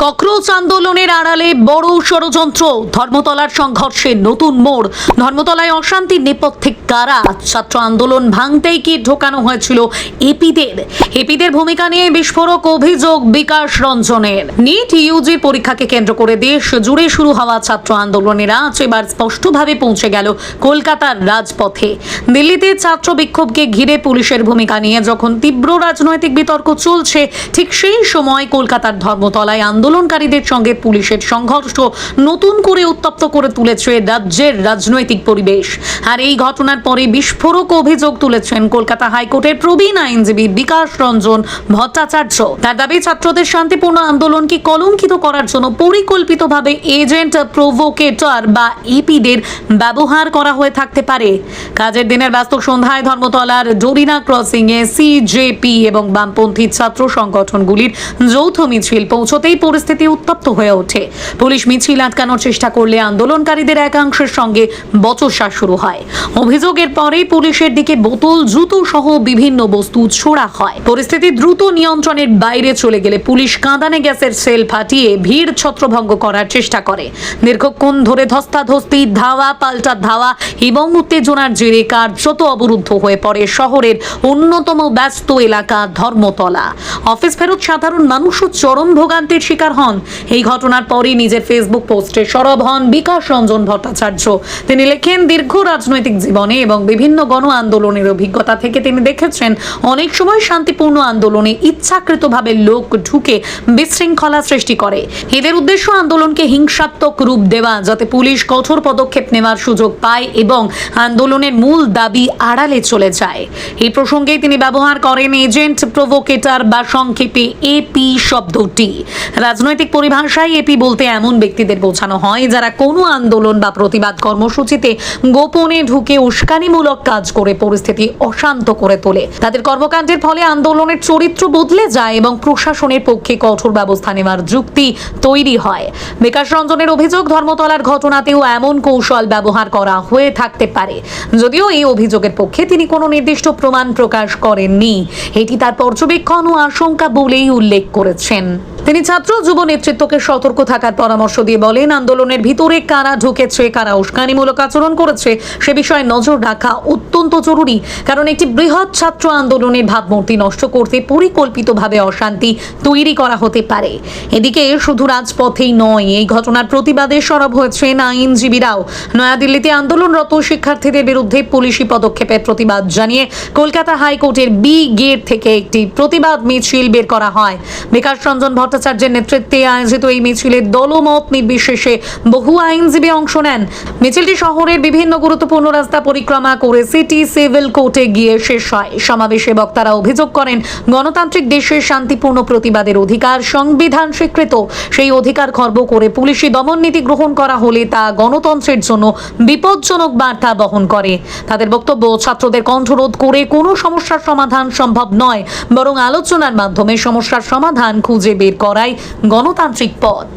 Cockroach আন্দোলনের আড়ালে বড় ষড়যন্ত্র, ধর্মতলার সংঘর্ষে নতুন মোড়। ধর্মতলায় অশান্তির নেপথ্যে কারা? ছাত্র আন্দোলন ভাঙতেই কি ঢোকানো হয়েছিল এপিদের ভূমিকা নিয়ে বিস্ফোরক অভিযোগ বিকাশ রঞ্জনের। নিট ইউজি পরীক্ষাকে কেন্দ্র করে দেশ জুড়ে শুরু হওয়া ছাত্র আন্দোলনের আজ এবার স্পষ্টভাবে পৌঁছে গেল কলকাতার রাজপথে। দিল্লিতে ছাত্র বিক্ষোভকে ঘিরে পুলিশের ভূমিকা নিয়ে যখন তীব্র রাজনৈতিক বিতর্ক চলছে, ঠিক সেই সময় কলকাতার ধর্মতলায় আন্দোলনকারীদের সঙ্গে পুলিশের সংঘর্ষ নতুন করে উত্তপ্ত করে তুলেছে রাজ্যের রাজনৈতিক পরিবেশ। আর এই ঘটনার পরে বিস্ফোরক অভিযোগ তুলেছেন কলকাতা হাইকোর্টের প্রবীণ আইনজীবী বিকাশ রঞ্জন ভট্টাচার্য। তার দাবি, ছাত্রদের শান্তিপূর্ণ আন্দোলনকে কলঙ্কিত করার জন্য পরিকল্পিতভাবে এজেন্ট প্রভোকেটর বা এপিদের ব্যবহার করা হয়ে থাকতে পারে। কাজের দিনের ব্যস্ত সন্ধ্যায় ধর্মতলার ডোরিনা ক্রসিং এ সিজেপি এবং বামপন্থী ছাত্র সংগঠনগুলির যৌথ মিছিল পৌঁছতেই পরিস্থিতি উত্তপ্ত হয়ে ওঠে। পুলিশ মিছিল আটকানোর চেষ্টা করলে আন্দোলনকারীদের একাংশের সঙ্গে বচসা শুরু হয়। অভিযোগের পরে পুলিশের দিকে বোতল, জুতো সহ বিভিন্ন বস্তু ছোড়া হয়। পরিস্থিতি দ্রুত নিয়ন্ত্রণের বাইরে চলে গেলে পুলিশ কাঁদানে গ্যাসের সেল ফাটিয়ে ভিড় ছত্রভঙ্গ করার চেষ্টা করে। দীর্ঘক্ষণ ধরে ধস্তাধস্তি, ধাওয়া পাল্টা ধাওয়া এবং উত্তেজনার জেরে কার্যত অবরুদ্ধ হয়ে পড়ে শহরের অন্যতম ব্যস্ত এলাকা ধর্মতলা। অফিস ফেরত সাধারণ মানুষও চরম ভোগান্তির শিকার হন। এই ঘটনার পরই নিজের ফেসবুক পোস্টে সরব হন বিকাশ রঞ্জন ভট্টাচার্য। তিনি লেখেন, দীর্ঘ রাজনৈতিক জীবনে এবং বিভিন্ন গণ আন্দোলনের অভিজ্ঞতা থেকে তিনি দেখেছেন, অনেক সময় শান্তিপূর্ণ আন্দোলনে ইচ্ছাকৃতভাবে লোক ঢুকে বিশৃঙ্খলা সৃষ্টি করে। এদের উদ্দেশ্য আন্দোলনকে হিংসাত্মক রূপ দেওয়া, যাতে পুলিশ কঠোর পদক্ষেপ নেওয়ার সুযোগ পায় এবং আন্দোলনের মূল দাবি আড়ালে চলে যায়। এই প্রসঙ্গেই তিনি ব্যবহার করেন এজেন্ট প্রভোকেটর বা সংক্ষেপে এপি শব্দটি। রাজনৈতিক পরিভাষায় এপি বলতে এমন ব্যক্তিদের বোঝানো হয় যারা কোনো আন্দোলন বা প্রতিবাদ কর্মসূচিতে গোপনে ঢুকে উস্কানিমূলক কাজ করে পরিস্থিতি অশান্ত করে তোলে। তাদের কর্মকাণ্ডের ফলে আন্দোলনের চরিত্র বদলে যায় এবং প্রশাসনের পক্ষে কঠোর ব্যবস্থা নেওয়ার যুক্তি তৈরি হয়। বিকাশ রঞ্জনের অভিযোগ, ধর্মতলার ঘটনাতেও এমন কৌশল ব্যবহার করা হয়ে থাকতে পারে। যদিও এই অভিযোগের পক্ষে তিনি কোনো নির্দিষ্ট প্রমাণ প্রকাশ করেননি, এটি তার পর্যবেক্ষণ ও আশঙ্কা বলেই উল্লেখ করেছেন। তিনি ছাত্র যুব নেতৃত্বকে সতর্ক থাকার পরামর্শ দিয়ে বলেন, আন্দোলনের ভিতরে কারা ঢুকেছে, কারা উস্কানিমূলক আচরণ করেছে সে বিষয়ে নজর রাখা অত্যন্ত জরুরি। কারণ একটি বৃহৎ ছাত্র আন্দোলনের ভাবমূর্তি নষ্ট করতে পরিকল্পিতভাবে অশান্তি তৈরি করা হতে পারে। এদিকে শুধু রাজপথেই নয়, এই ঘটনার প্রতিবাদে সরব হয়েছেন আইনজীবীরাও। নয়াদিল্লিতে আন্দোলনরত শিক্ষার্থীদের বিরুদ্ধে পুলিশি পদক্ষেপের প্রতিবাদ জানিয়ে কলকাতা হাইকোর্টের বি গেট থেকে একটি প্রতিবাদ মিছিল বের করা হয়। বিকাশ রঞ্জন ভট্টাচার্যের নেতৃত্বে আয়োজিত এই মিছিলে দলমত নির্বিশেষে বহু আইনজীবী অংশ নেন। মিছিলটি শহরের বিভিন্ন গুরুত্বপূর্ণ রাস্তা পরিক্রমা করে সিটি সিভিল কোর্টে গিয়ে শেষ হয়। সমাবেশে বক্তারা অভিযোগ করেন, গণতান্ত্রিক দেশের শান্তিপূর্ণ প্রতিবাদের অধিকার সংবিধান স্বীকৃত। সেই অধিকার খর্ব করে পুলিশি দমন নীতি গ্রহণ করা হলে তা গণতন্ত্রের জন্য বিপজ্জনক বার্তা বহন করে। তাদের বক্তব্য, ছাত্রদের কণ্ঠরোধ করে কোনো সমস্যার সমাধান সম্ভব নয়, বরং আলোচনার মাধ্যমে সমস্যার সমাধান খুঁজে বের করাই গণতান্ত্রিক পথ।